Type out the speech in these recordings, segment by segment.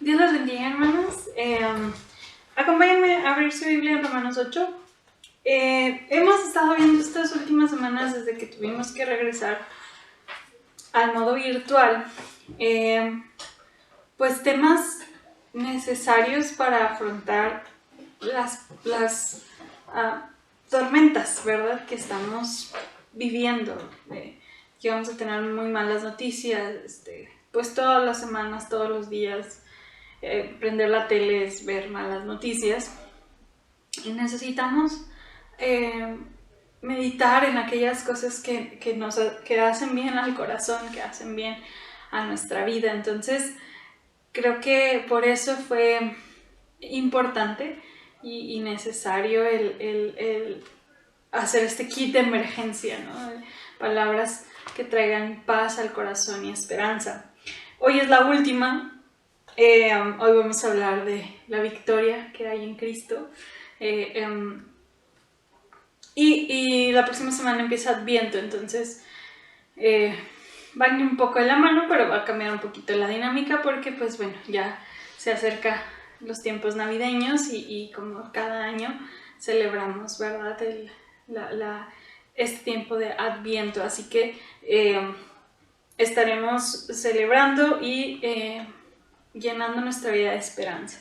Dios los bendiga, hermanos. Acompáñenme a abrir su Biblia en Romanos 8. Hemos estado viendo estas últimas semanas, desde que tuvimos que regresar al modo virtual, pues temas necesarios para afrontar las tormentas, ¿verdad?, que estamos viviendo. Que vamos a tener muy malas noticias, pues todas las semanas, todos los días, prender la tele es ver malas noticias, y necesitamos meditar en aquellas cosas que hacen bien al corazón, que hacen bien a nuestra vida. Entonces creo que por eso fue importante y necesario el hacer este kit de emergencia, ¿no? Palabras que traigan paz al corazón y esperanza. Hoy es la última. Hoy vamos a hablar de la victoria que hay en Cristo. Y la próxima semana empieza Adviento, entonces van un poco de la mano, pero va a cambiar un poquito la dinámica porque, pues bueno, ya se acerca los tiempos navideños y como cada año celebramos, ¿verdad?, este tiempo de Adviento. Así que estaremos celebrando y llenando nuestra vida de esperanza.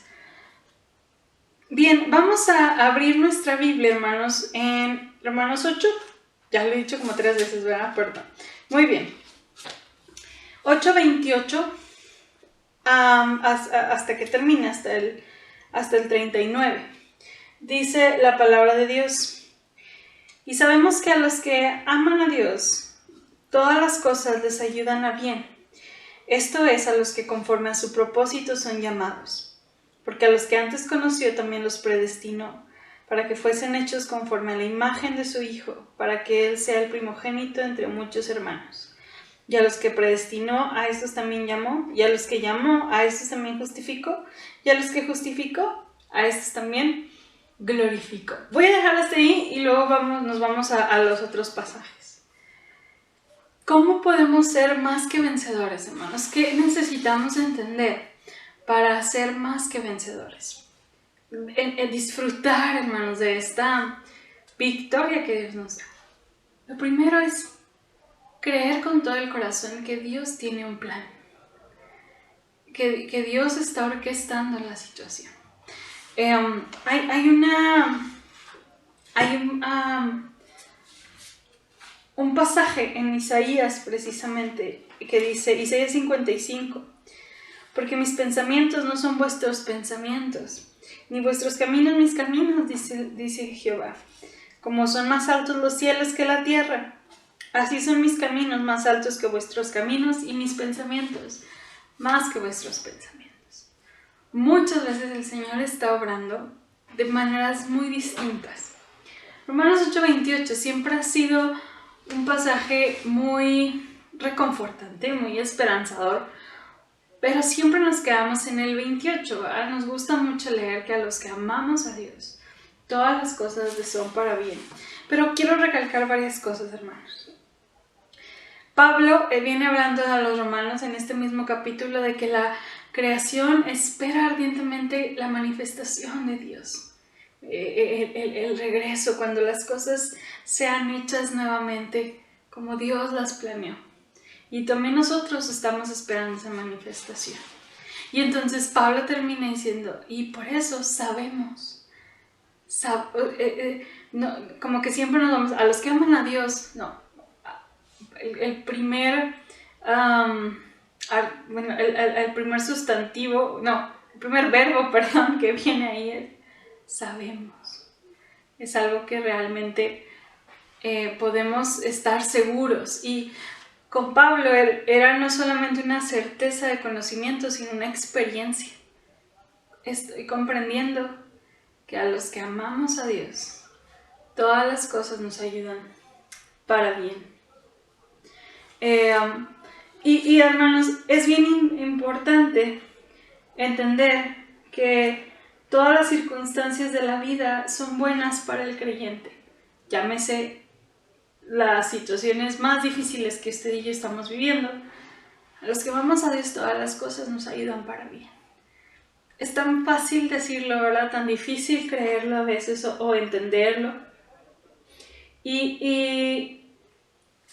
Bien, vamos a abrir nuestra Biblia, hermanos, en Romanos 8. Ya lo he dicho como 3 veces, ¿verdad? Perdón. Muy bien. 8:28 hasta que termine, hasta el 39. Dice la palabra de Dios: y sabemos que a los que aman a Dios, todas las cosas les ayudan a bien. Esto es, a los que conforme a su propósito son llamados. Porque a los que antes conoció también los predestinó, para que fuesen hechos conforme a la imagen de su Hijo, para que Él sea el primogénito entre muchos hermanos. Y a los que predestinó, a estos también llamó, y a los que llamó, a estos también justificó, y a los que justificó, a estos también glorificó. Voy a dejar hasta ahí y luego nos vamos a los otros pasajes. ¿Cómo podemos ser más que vencedores, hermanos? ¿Qué necesitamos entender para ser más que vencedores? En disfrutar, hermanos, de esta victoria que Dios nos da. Lo primero es creer con todo el corazón que Dios tiene un plan, que Dios está orquestando la situación. Hay un pasaje en Isaías, precisamente, que dice, Isaías 55, porque mis pensamientos no son vuestros pensamientos, ni vuestros caminos mis caminos, dice Jehová. Como son más altos los cielos que la tierra, así son mis caminos más altos que vuestros caminos, y mis pensamientos más que vuestros pensamientos. Muchas veces el Señor está obrando de maneras muy distintas. Romanos 8:28 siempre ha sido un pasaje muy reconfortante, muy esperanzador, pero siempre nos quedamos en el 28, ¿verdad? Nos gusta mucho leer que a los que amamos a Dios, todas las cosas les son para bien. Pero quiero recalcar varias cosas, hermanos. Pablo viene hablando a los romanos en este mismo capítulo de que la creación espera ardientemente la manifestación de Dios, el regreso, cuando las cosas sean hechas nuevamente como Dios las planeó. Y también nosotros estamos esperando esa manifestación. Y entonces Pablo termina diciendo, y por eso sabemos, no, como que siempre nos vamos a los que aman a Dios. No, el primer sustantivo, no, el primer verbo, perdón, que viene ahí es sabemos. Es algo que realmente podemos estar seguros. Y con Pablo era no solamente una certeza de conocimiento, sino una experiencia. Estoy comprendiendo que a los que amamos a Dios, todas las cosas nos ayudan para bien. Y hermanos, es bien importante entender que todas las circunstancias de la vida son buenas para el creyente. Llámese las situaciones más difíciles que usted y yo estamos viviendo. A los que vamos a Dios, todas las cosas nos ayudan para bien. es tan fácil decirlo, ¿verdad? Tan difícil creerlo a veces o entenderlo. Y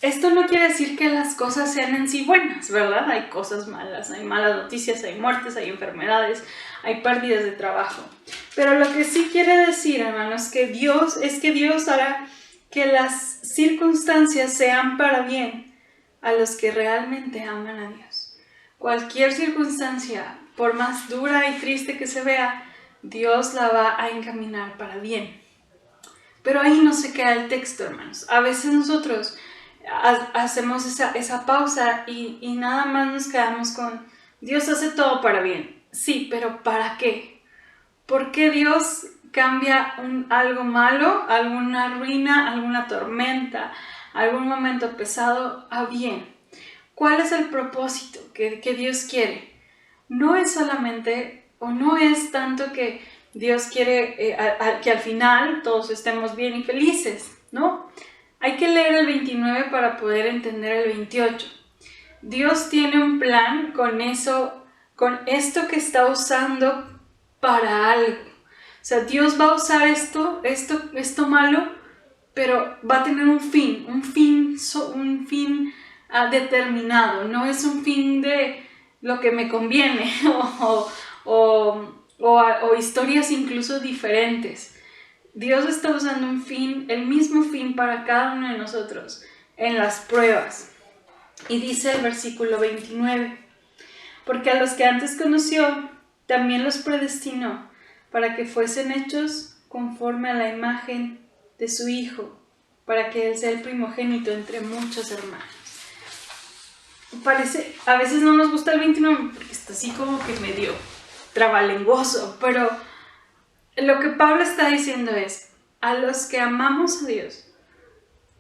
esto no quiere decir que las cosas sean en sí buenas, ¿verdad? Hay cosas malas, hay malas noticias, hay muertes, hay enfermedades, hay pérdidas de trabajo. Pero lo que sí quiere decir, hermanos, que Dios hará que las circunstancias sean para bien a los que realmente aman a Dios. Cualquier circunstancia, por más dura y triste que se vea, Dios la va a encaminar para bien. Pero ahí no se queda el texto, hermanos. A veces nosotros hacemos esa pausa y nada más nos quedamos con Dios hace todo para bien. Sí, pero ¿para qué? ¿Por qué Dios cambia algo malo, alguna ruina, alguna tormenta, algún momento pesado a bien? ¿Cuál es el propósito que Dios quiere? No es solamente, o no es tanto que Dios quiere que al final todos estemos bien y felices, ¿no? Hay que leer el 29 para poder entender el 28. Dios tiene un plan con eso, con esto que está usando para algo. O sea, Dios va a usar esto malo, pero va a tener un fin determinado. No es un fin de lo que me conviene o historias incluso diferentes. Dios está usando el mismo fin para cada uno de nosotros en las pruebas. Y dice el versículo 29, porque a los que antes conoció, también los predestinó para que fuesen hechos conforme a la imagen de su Hijo, para que Él sea el primogénito entre muchos hermanos. A veces no nos gusta el 29 porque está así como que medio trabalenguoso, pero lo que Pablo está diciendo es, a los que amamos a Dios,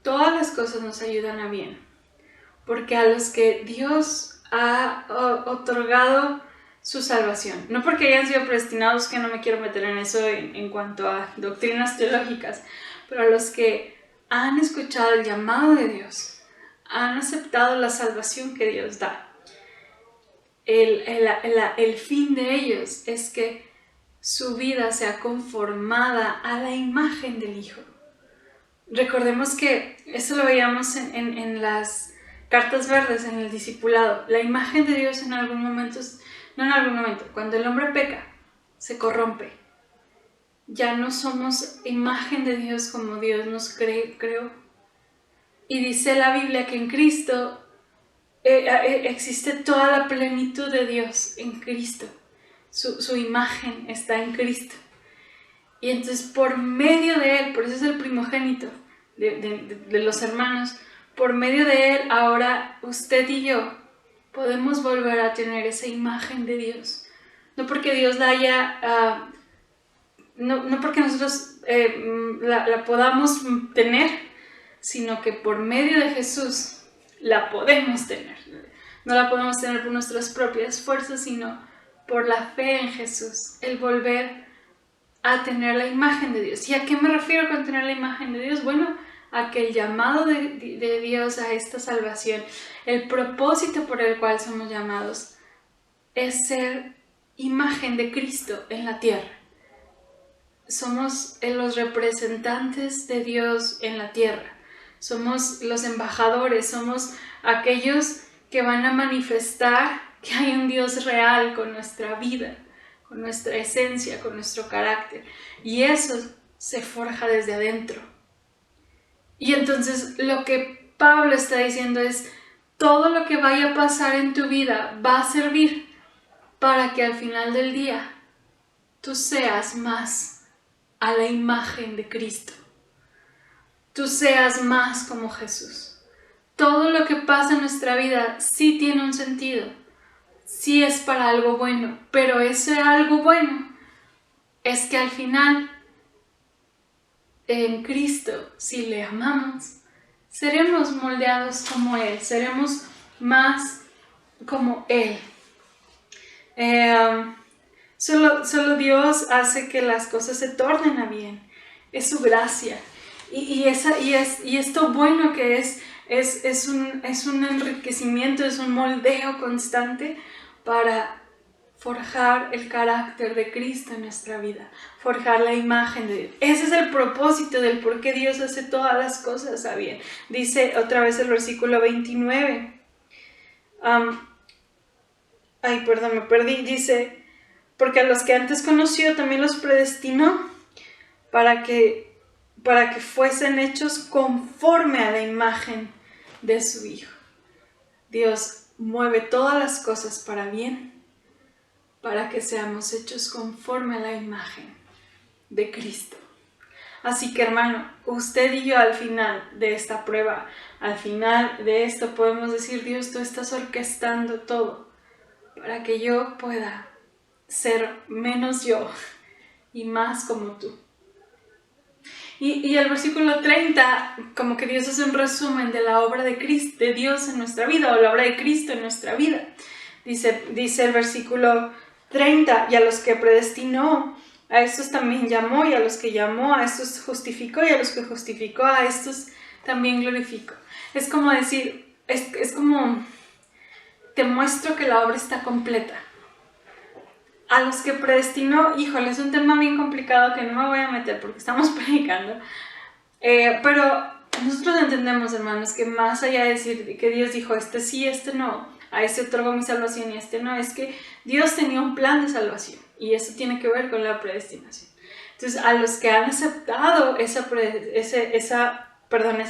todas las cosas nos ayudan a bien, porque a los que Dios ha otorgado su salvación, no porque hayan sido predestinados, que no me quiero meter en eso en cuanto a doctrinas teológicas, pero a los que han escuchado el llamado de Dios, han aceptado la salvación que Dios da. El fin de ellos es que su vida sea conformada a la imagen del Hijo. Recordemos que eso lo veíamos en las cartas verdes, en el discipulado. La imagen de Dios cuando el hombre peca, se corrompe. Ya no somos imagen de Dios como Dios nos creó. Y dice la Biblia que en Cristo existe toda la plenitud de Dios en Cristo. Su imagen está en Cristo. Y entonces por medio de Él, por eso es el primogénito de los hermanos, por medio de Él ahora usted y yo podemos volver a tener esa imagen de Dios. No porque Dios la haya, no porque nosotros la podamos tener, sino que por medio de Jesús la podemos tener. No la podemos tener por nuestras propias fuerzas, sino por la fe en Jesús, el volver a tener la imagen de Dios. ¿Y a qué me refiero con tener la imagen de Dios? Bueno, a que el llamado de Dios a esta salvación, el propósito por el cual somos llamados, es ser imagen de Cristo en la tierra. Somos los representantes de Dios en la tierra. Somos los embajadores, somos aquellos que van a manifestar que hay un Dios real con nuestra vida, con nuestra esencia, con nuestro carácter. Y eso se forja desde adentro. Y entonces lo que Pablo está diciendo es, todo lo que vaya a pasar en tu vida va a servir para que al final del día tú seas más a la imagen de Cristo. Tú seas más como Jesús. Todo lo que pasa en nuestra vida sí tiene un sentido, sí es para algo bueno, pero ese algo bueno es que al final, en Cristo, si le amamos, seremos moldeados como Él, seremos más como Él. Solo Dios hace que las cosas se tornen a bien, es su gracia. Y esto bueno que es un enriquecimiento, es un moldeo constante para forjar el carácter de Cristo en nuestra vida, forjar la imagen de Dios. Ese es el propósito del por qué Dios hace todas las cosas a bien. Dice otra vez el versículo 29. Me perdí. Dice, porque a los que antes conoció también los predestinó para que fuesen hechos conforme a la imagen de su Hijo. Dios mueve todas las cosas para bien, para que seamos hechos conforme a la imagen de Cristo. Así que, hermano, usted y yo al final de esta prueba, al final de esto podemos decir, Dios, tú estás orquestando todo para que yo pueda ser menos yo y más como tú. Y el versículo 30, como que Dios hace un resumen de la obra de Cristo, de Dios en nuestra vida, o la obra de Cristo en nuestra vida. Dice el versículo 30, y a los que predestinó, a estos también llamó, y a los que llamó, a estos justificó, y a los que justificó, a estos también glorificó. Es como decir, es como, te muestro que la obra está completa. A los que predestinó, híjole, es un tema bien complicado que no me voy a meter porque estamos predicando, pero nosotros entendemos, hermanos, que más allá de decir que Dios dijo, este sí, este no, a este otorgo mi salvación y este no, es que Dios tenía un plan de salvación y eso tiene que ver con la predestinación. Entonces, a los que han aceptado esa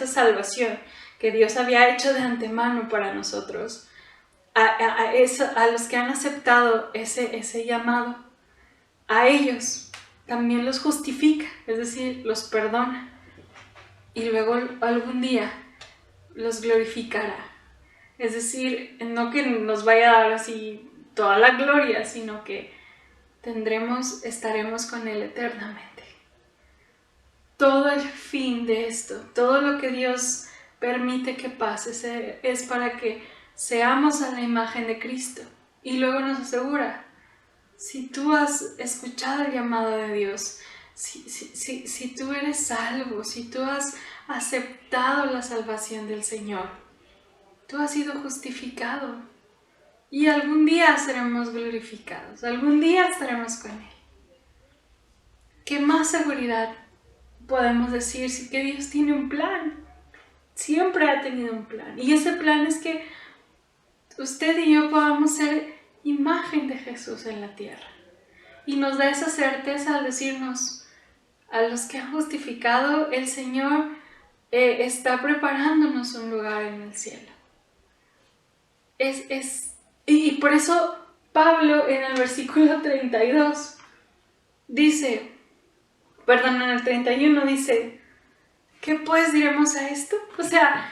salvación que Dios había hecho de antemano para nosotros, a los que han aceptado ese llamado, a ellos también los justifica, es decir, los perdona y luego algún día los glorificará. Es decir, no que nos vaya a dar así toda la gloria, sino que estaremos con Él eternamente. Todo el fin de esto, todo lo que Dios permite que pase, es para que seamos a la imagen de Cristo. Y luego nos asegura, si tú has escuchado el llamado de Dios, si tú eres salvo, si tú has aceptado la salvación del Señor, tú has sido justificado y algún día seremos glorificados, algún día estaremos con Él. ¿Qué más seguridad podemos decir si que Dios tiene un plan? Siempre ha tenido un plan, y ese plan es que usted y yo podamos ser imagen de Jesús en la tierra. Y nos da esa certeza al decirnos, a los que han justificado, el Señor está preparándonos un lugar en el cielo. Y por eso Pablo en el versículo 32 dice, en el 31 dice, ¿qué pues diremos a esto? O sea,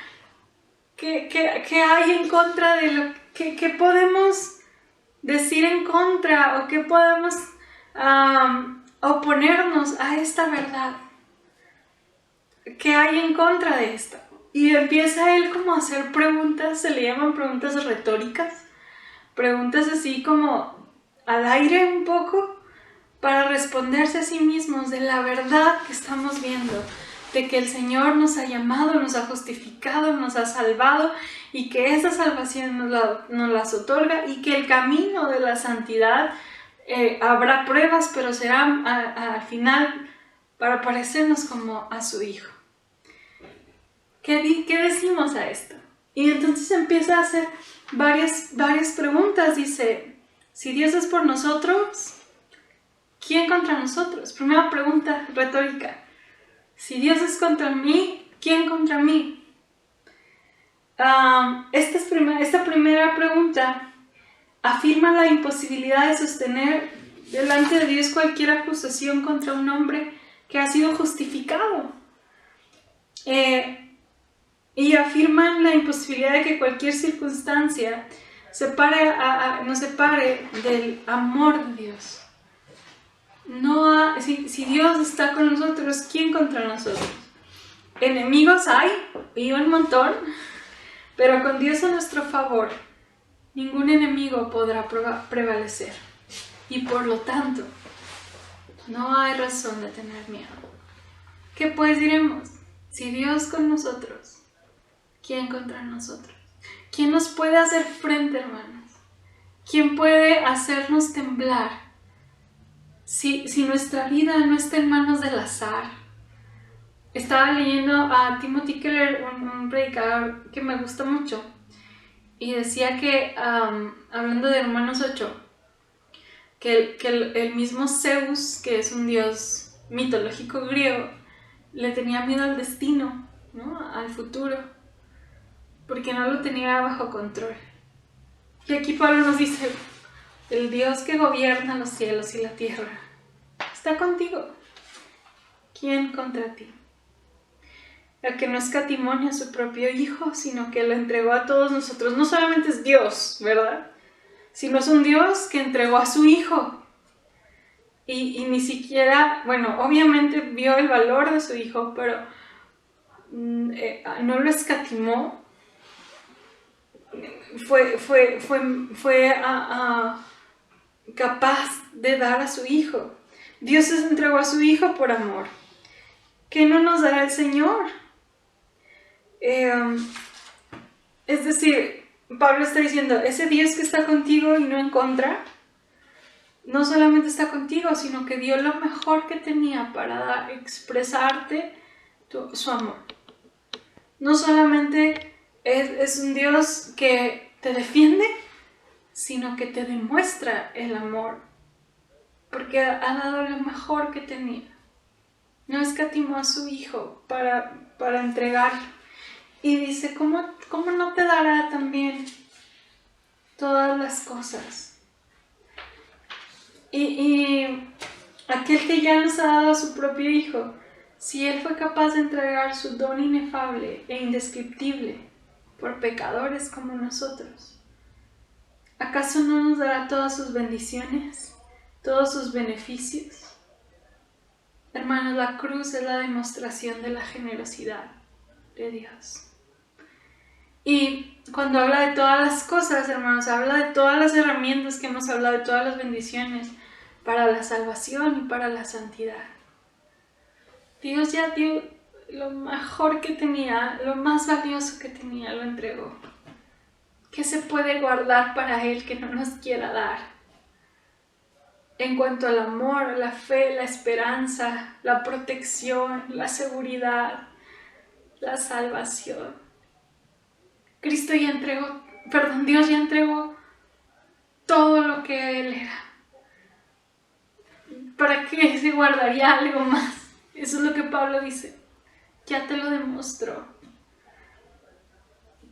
¿qué hay en contra de lo que podemos decir en contra o qué podemos oponernos a esta verdad? ¿Qué hay en contra de esto? Y empieza él como a hacer preguntas, se le llaman preguntas retóricas, preguntas así como al aire un poco, para responderse a sí mismos de la verdad que estamos viendo, de que el Señor nos ha llamado, nos ha justificado, nos ha salvado y que esa salvación nos las otorga y que el camino de la santidad habrá pruebas, pero será al final para parecernos como a su Hijo. ¿Qué decimos a esto? Y entonces empieza a hacer varias preguntas. Dice, si Dios es por nosotros, ¿quién contra nosotros? Primera pregunta retórica. Si Dios es contra mí, ¿quién contra mí? Esta primera pregunta afirma la imposibilidad de sostener delante de Dios cualquier acusación contra un hombre que ha sido justificado. Y afirman la imposibilidad de que cualquier circunstancia nos separe del amor de Dios. Si Dios está con nosotros, ¿quién contra nosotros? Enemigos hay, y un montón, pero con Dios a nuestro favor, ningún enemigo podrá prevalecer. Y por lo tanto, no hay razón de tener miedo. ¿Qué pues diremos? Si Dios con nosotros, ¿quién contra nosotros? ¿Quién nos puede hacer frente, hermanos? ¿Quién puede hacernos temblar si nuestra vida no está en manos del azar? Estaba leyendo a Timothy Keller, un predicador que me gusta mucho, y decía que, hablando de Romanos 8, que el mismo Zeus, que es un dios mitológico griego, le tenía miedo al destino, ¿no? Al futuro, porque no lo tenía bajo control. Y aquí Pablo nos dice, el Dios que gobierna los cielos y la tierra está contigo. ¿Quién contra ti? El que no escatimó a su propio Hijo, sino que lo entregó a todos nosotros. No solamente es Dios, ¿verdad? Sino es un Dios que entregó a su Hijo. Y ni siquiera, bueno, obviamente vio el valor de su Hijo, pero no lo escatimó. Fue capaz de dar a su Hijo. Dios se entregó a su Hijo por amor. ¿Qué no nos dará el Señor? Es decir, Pablo está diciendo, ese Dios que está contigo y no en contra, no solamente está contigo, sino que dio lo mejor que tenía para expresarte su amor. No solamente es un Dios que te defiende, sino que te demuestra el amor, porque ha dado lo mejor que tenía. No escatimó a su Hijo para entregar. Y dice, ¿cómo no te dará también todas las cosas? Y aquel que ya nos ha dado a su propio Hijo, si Él fue capaz de entregar su don inefable e indescriptible por pecadores como nosotros, ¿acaso no nos dará todas sus bendiciones, todos sus beneficios? Hermanos, la cruz es la demostración de la generosidad de Dios. Y cuando habla de todas las cosas, hermanos, habla de todas las herramientas que hemos hablado, de todas las bendiciones para la salvación y para la santidad. Dios ya dio lo mejor que tenía, lo más valioso que tenía, lo entregó. ¿Qué se puede guardar para Él que no nos quiera dar? En cuanto al amor, la fe, la esperanza, la protección, la seguridad, la salvación. Dios ya entregó todo lo que Él era. ¿Para qué se guardaría algo más? Eso es lo que Pablo dice. Ya te lo demostró.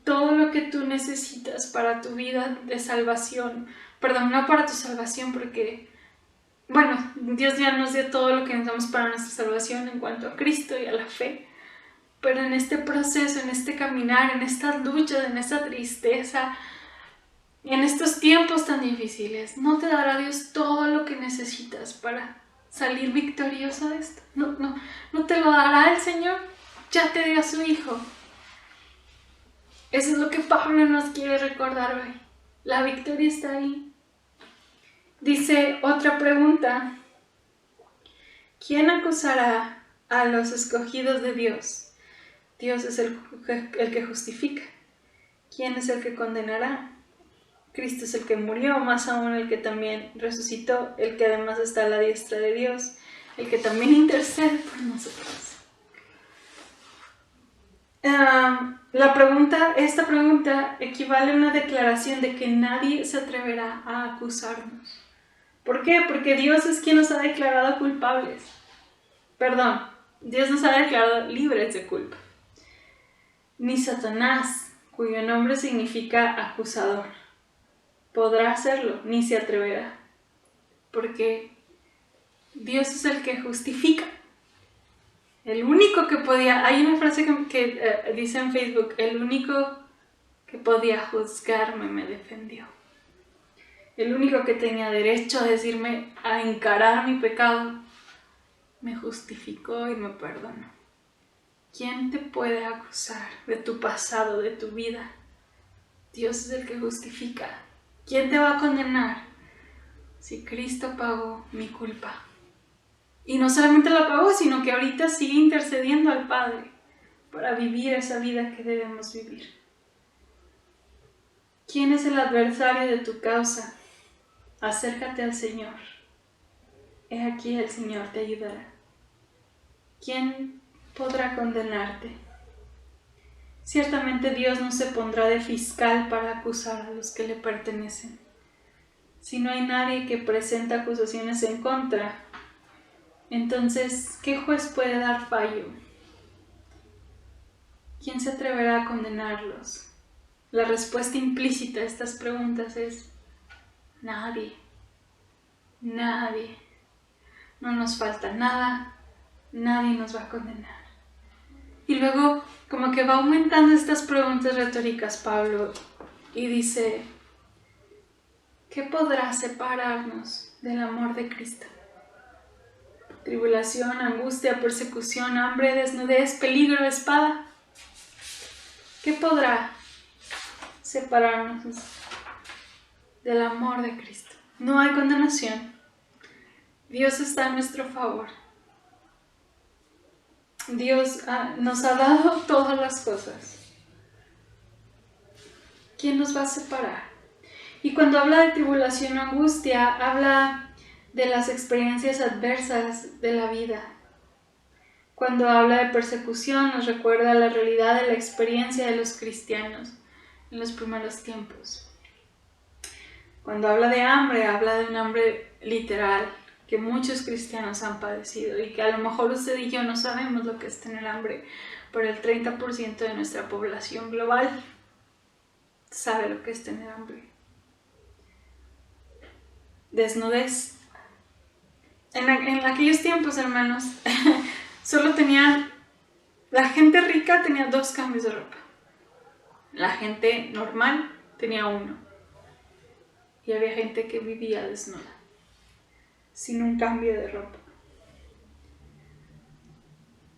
Todo lo que tú necesitas para tu vida de salvación, perdón, no para tu salvación porque, bueno, Dios ya nos dio todo lo que necesitamos para nuestra salvación en cuanto a Cristo y a la fe, pero en este proceso, en este caminar, en estas luchas, en esta tristeza, en estos tiempos tan difíciles, ¿no te dará Dios todo lo que necesitas para salir victorioso de esto? No te lo dará el Señor, ya te dio a su Hijo. Eso es lo que Pablo nos quiere recordar hoy. La victoria está ahí. Dice otra pregunta. ¿Quién acusará a los escogidos de Dios? Dios es el que justifica. ¿Quién es el que condenará? Cristo es el que murió, más aún el que también resucitó, el que además está a la diestra de Dios, el que también intercede por nosotros. Esta pregunta equivale a una declaración de que nadie se atreverá a acusarnos. ¿Por qué? Porque Dios es quien nos ha declarado culpables. Perdón, Dios nos ha declarado libres de culpa. Ni Satanás, cuyo nombre significa acusador, podrá hacerlo, ni se atreverá. Porque Dios es el que justifica. El único que podía, hay una frase que dice en Facebook, el único que podía juzgarme me defendió. El único que tenía derecho a decirme, a encarar mi pecado, me justificó y me perdonó. ¿Quién te puede acusar de tu pasado, de tu vida? Dios es el que justifica. ¿Quién te va a condenar? Si Cristo pagó mi culpa. Y no solamente la pagó, sino que ahorita sigue intercediendo al Padre para vivir esa vida que debemos vivir. ¿Quién es el adversario de tu causa? acércate al Señor. He aquí el Señor te ayudará. ¿Quién podrá condenarte? Ciertamente Dios no se pondrá de fiscal para acusar a los que le pertenecen. Si no hay nadie que presente acusaciones en contra, entonces, ¿qué juez puede dar fallo? ¿Quién se atreverá a condenarlos? La respuesta implícita a estas preguntas es nadie. Nadie. No nos falta nada. Nadie nos va a condenar. Y luego, como que va aumentando estas preguntas retóricas Pablo y dice, ¿qué podrá separarnos del amor de Cristo? Tribulación, angustia, persecución, hambre, desnudez, peligro, espada. ¿Qué podrá separarnos del amor de Cristo? No hay condenación. Dios está a nuestro favor. Dios nos ha dado todas las cosas. ¿Quién nos va a separar? Y cuando habla de tribulación o angustia, habla de las experiencias adversas de la vida. Cuando habla de persecución, nos recuerda la realidad de la experiencia de los cristianos en los primeros tiempos. Cuando habla de hambre, habla de un hambre literal que muchos cristianos han padecido y que a lo mejor usted y yo no sabemos lo que es tener hambre, pero el 30% de nuestra población global sabe lo que es tener hambre. Desnudez. En aquellos tiempos, hermanos, solo la gente rica tenía 2 cambios de ropa. La gente normal tenía 1. Y había gente que vivía desnuda, sin un cambio de ropa.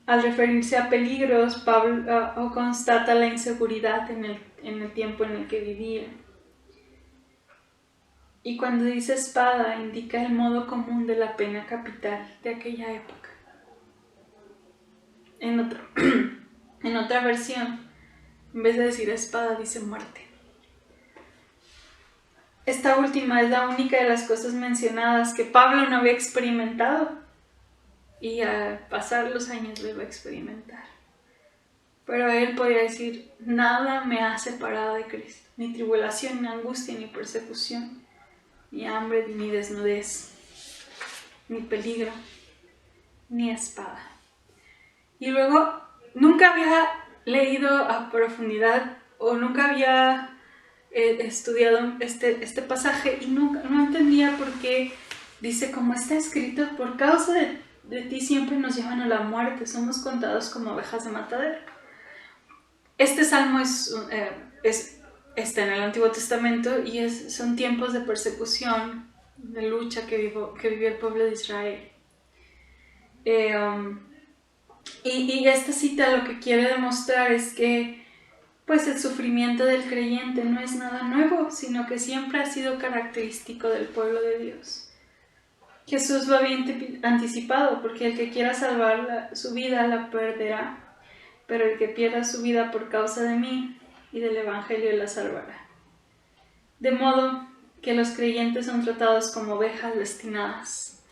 Al referirse a peligros, Pablo constata la inseguridad en el tiempo en el que vivía. Y cuando dice espada, indica el modo común de la pena capital de aquella época. En otra versión, en vez de decir espada, dice muerte. Esta última es la única de las cosas mencionadas que Pablo no había experimentado. Y al pasar los años lo iba a experimentar. Pero él podía decir, nada me ha separado de Cristo. Ni tribulación, ni angustia, ni persecución, ni hambre, ni desnudez, ni peligro, ni espada. Y luego, nunca había leído a profundidad o nunca había estudiado este pasaje y no entendía por qué dice, como está escrito, por causa de ti siempre nos llevan a la muerte, somos contados como ovejas de matadero. Este salmo está en el Antiguo Testamento y son tiempos de persecución, de lucha que vivió el pueblo de Israel. Y esta cita lo que quiere demostrar es que pues el sufrimiento del creyente no es nada nuevo, sino que siempre ha sido característico del pueblo de Dios. Jesús lo había anticipado, porque el que quiera salvar su vida la perderá, pero el que pierda su vida por causa de mí y del Evangelio la salvará. De modo que los creyentes son tratados como ovejas destinadas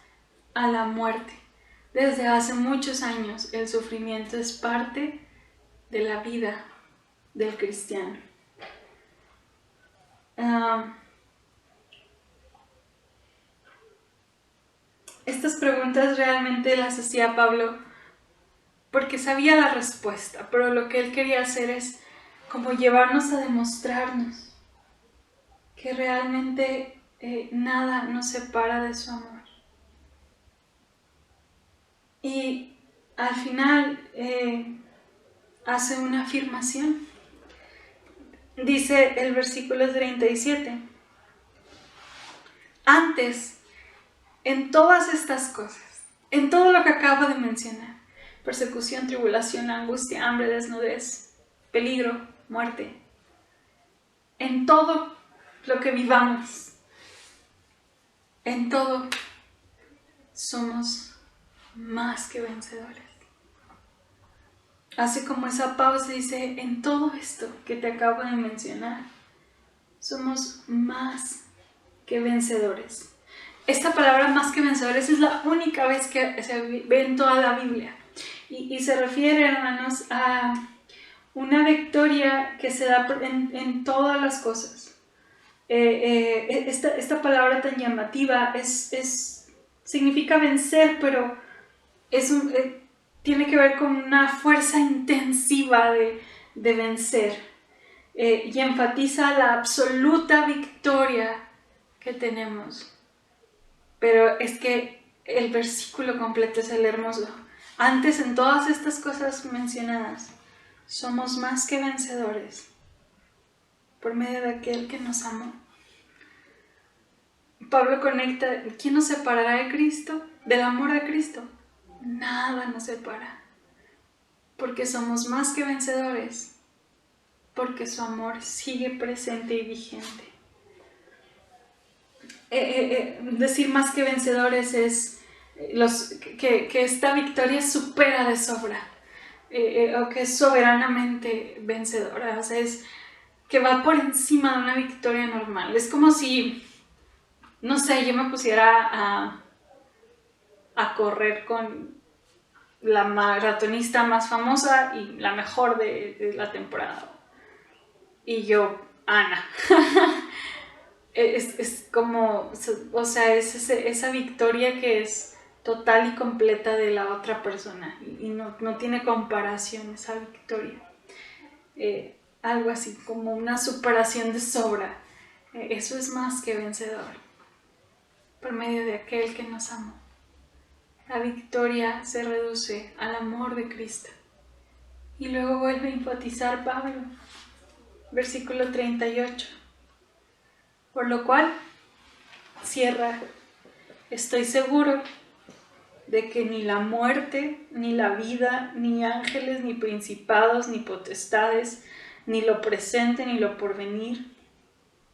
a la muerte. Desde hace muchos años el sufrimiento es parte de la vida del cristiano. Estas preguntas realmente las hacía Pablo porque sabía la respuesta, pero lo que él quería hacer es como llevarnos a demostrarnos que realmente nada nos separa de su amor. Y al final hace una afirmación. Dice el versículo 37. Antes, en todas estas cosas, en todo lo que acabo de mencionar, persecución, tribulación, angustia, hambre, desnudez, peligro, muerte, en todo lo que vivamos, en todo somos más que vencedores. Hace como esa pausa y dice, en todo esto que te acabo de mencionar, somos más que vencedores. Esta palabra más que vencedores es la única vez que se ve en toda la Biblia. Y se refiere, hermanos, a una victoria que se da en todas las cosas. Esta palabra tan llamativa significa vencer, pero tiene que ver con una fuerza intensiva de vencer. Y enfatiza la absoluta victoria que tenemos. Pero es que el versículo completo es el hermoso. Antes, en todas estas cosas mencionadas, somos más que vencedores por medio de aquel que nos amó. Pablo conecta, ¿quién nos separará de Cristo? Del amor de Cristo. Nada nos separa, porque somos más que vencedores, porque su amor sigue presente y vigente. Decir más que vencedores es que esta victoria supera de sobra, o que es soberanamente vencedora, o sea, es que va por encima de una victoria normal. Es como si, no sé, yo me pusiera a correr con la maratonista más famosa y la mejor de la temporada, y yo, Ana. Es como, o sea, es esa victoria que es total y completa de la otra persona y no tiene comparación esa victoria. Algo así, como una superación de sobra. Eso es más que vencedor, por medio de aquel que nos amó. La victoria se reduce al amor de Cristo. Y luego vuelve a enfatizar Pablo, versículo 38. Por lo cual, cierra, estoy seguro de que ni la muerte, ni la vida, ni ángeles, ni principados, ni potestades, ni lo presente, ni lo porvenir,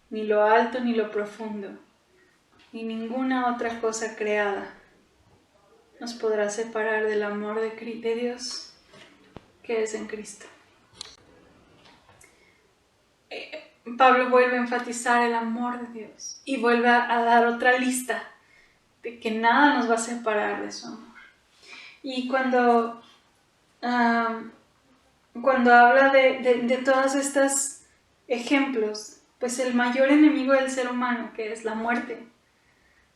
ni lo alto, ni lo profundo, ni ninguna otra cosa creada nos podrá separar del amor de Dios que es en Cristo. Pablo vuelve a enfatizar el amor de Dios y vuelve a dar otra lista de que nada nos va a separar de su amor. Y cuando habla de todos estos ejemplos, pues el mayor enemigo del ser humano, que es la muerte,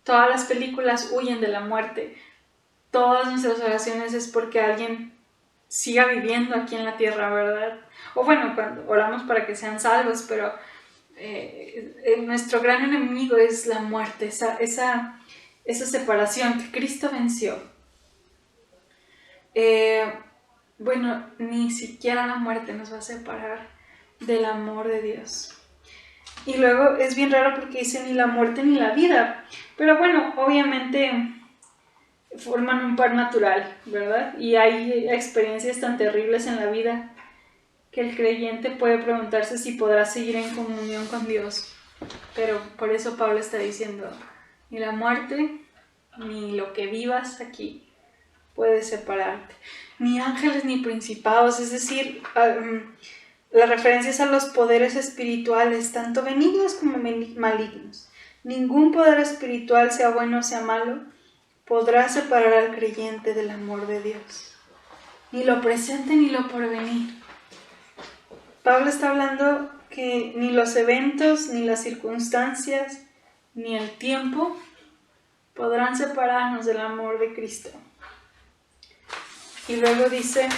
todas las películas huyen de la muerte, todas nuestras oraciones es porque alguien siga viviendo aquí en la tierra, ¿verdad? O bueno, cuando oramos para que sean salvos, pero nuestro gran enemigo es la muerte, esa separación que Cristo venció. Bueno, ni siquiera la muerte nos va a separar del amor de Dios. Y luego es bien raro porque dice ni la muerte ni la vida, pero bueno, obviamente forman un par natural, ¿verdad? Y hay experiencias tan terribles en la vida que el creyente puede preguntarse si podrá seguir en comunión con Dios. Pero por eso Pablo está diciendo, ni la muerte, ni lo que vivas aquí puede separarte. Ni ángeles ni principados, es decir, las referencias a los poderes espirituales, tanto benignos como malignos. Ningún poder espiritual, sea bueno o sea malo, podrá separar al creyente del amor de Dios. Ni lo presente ni lo porvenir. Pablo está hablando que ni los eventos, ni las circunstancias, ni el tiempo podrán separarnos del amor de Cristo. Y luego dice,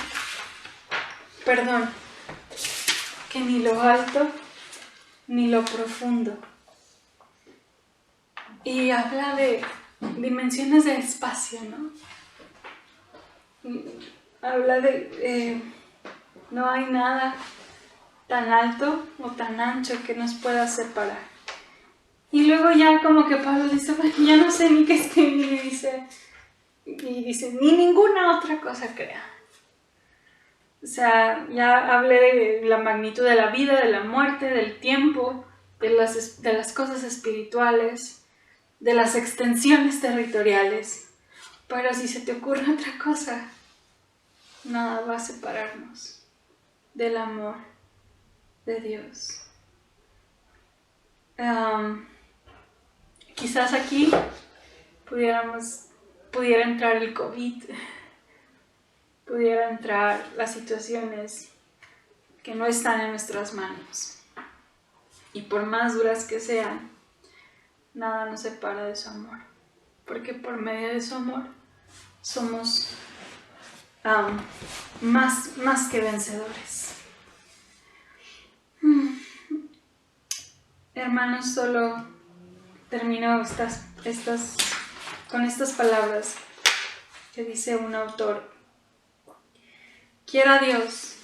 que ni lo alto, ni lo profundo. Y habla de dimensiones de espacio, ¿no? Habla de no hay nada tan alto o tan ancho que nos pueda separar. Y luego ya como que Pablo dice, bueno, ya no sé ni qué escribir, y dice, ni ninguna otra cosa crea. O sea, ya hablé de la magnitud de la vida, de la muerte, del tiempo, de las cosas espirituales, de las extensiones territoriales. Pero si se te ocurre otra cosa, nada va a separarnos del amor de Dios. Quizás aquí pudiera entrar el COVID, pudiera entrar las situaciones que no están en nuestras manos. Y por más duras que sean, nada nos separa de su amor. Porque por medio de su amor somos más que vencedores. Hermanos, solo termino con estas palabras que dice un autor. Quiera Dios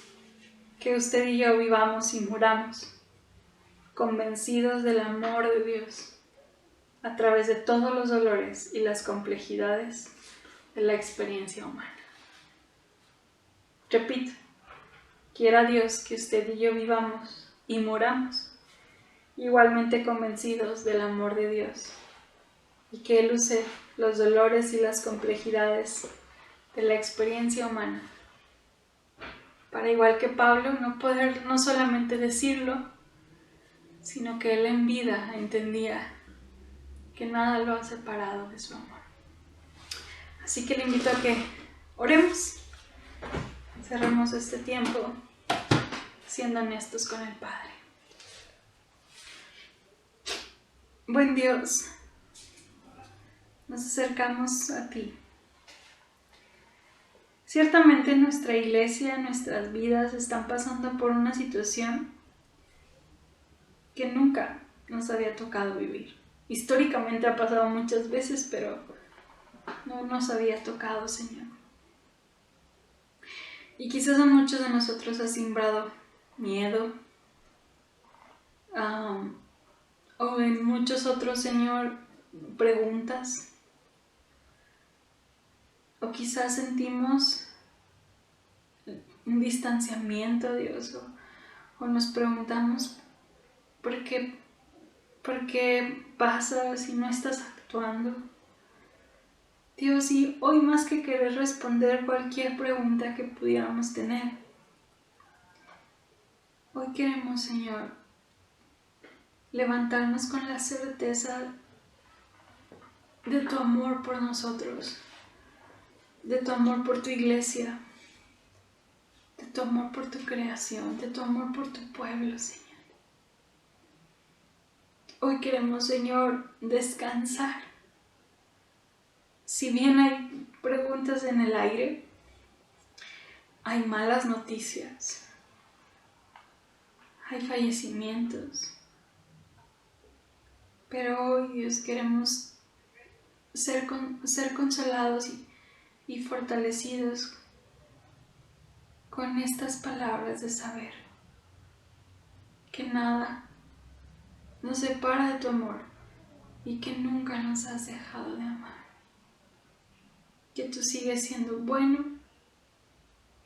que usted y yo vivamos y muramos convencidos del amor de Dios a través de todos los dolores y las complejidades de la experiencia humana. Repito, quiera Dios que usted y yo vivamos y muramos igualmente convencidos del amor de Dios y que Él use los dolores y las complejidades de la experiencia humana para, igual que Pablo, no solamente decirlo, sino que él en vida entendía que nada lo ha separado de su amor. Así que le invito a que oremos, cerremos este tiempo siendo honestos con el Padre. Buen Dios, nos acercamos a ti. Ciertamente nuestra iglesia, nuestras vidas están pasando por una situación que nunca nos había tocado vivir. Históricamente ha pasado muchas veces, pero no nos había tocado, Señor. Y quizás a muchos de nosotros ha sembrado miedo, o en muchos otros, Señor, preguntas. O quizás sentimos un distanciamiento, Dios, o nos preguntamos ¿por qué pasa si no estás actuando? Dios, y hoy más que querer responder cualquier pregunta que pudiéramos tener, hoy queremos, Señor, levantarnos con la certeza de tu amor por nosotros, de tu amor por tu iglesia, de tu amor por tu creación, de tu amor por tu pueblo, Señor. Hoy queremos, Señor, descansar. Si bien hay preguntas en el aire, hay malas noticias, hay fallecimientos, pero hoy, Dios, queremos ser consolados y fortalecidos con estas palabras de saber que nada nos separa de tu amor y que nunca nos has dejado de amar, que tú sigues siendo bueno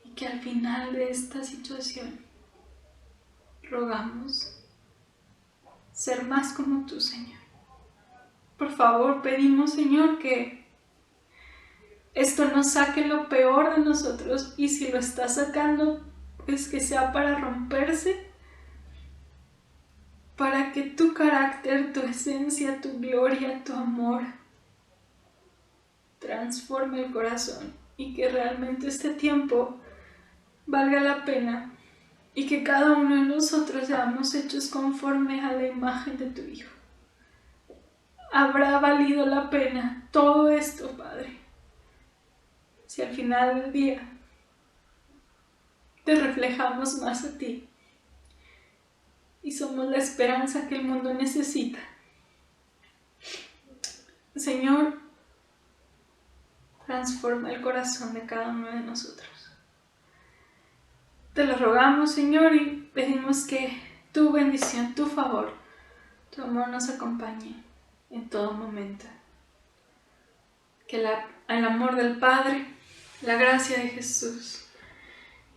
y que al final de esta situación rogamos ser más como tú, Señor. Por favor, pedimos, Señor, que esto no saque lo peor de nosotros, y si lo está sacando, pues que sea para romperse, para que tu carácter, tu esencia, tu gloria, tu amor transforme el corazón y que realmente este tiempo valga la pena y que cada uno de nosotros seamos hechos conforme a la imagen de tu Hijo. Habrá valido la pena todo esto, Padre, si al final del día te reflejamos más a ti y somos la esperanza que el mundo necesita. Señor, transforma el corazón de cada uno de nosotros. Te lo rogamos, Señor, y pedimos que tu bendición, tu favor, tu amor nos acompañe en todo momento. Que el amor del Padre, la gracia de Jesús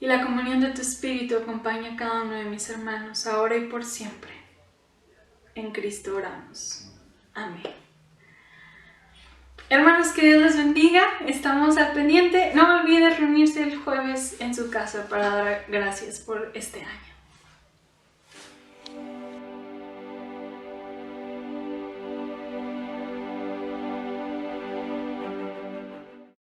y la comunión de tu Espíritu acompañe a cada uno de mis hermanos, ahora y por siempre. En Cristo oramos. Amén. Hermanos, que Dios les bendiga. Estamos al pendiente. No olviden reunirse el jueves en su casa para dar gracias por este año.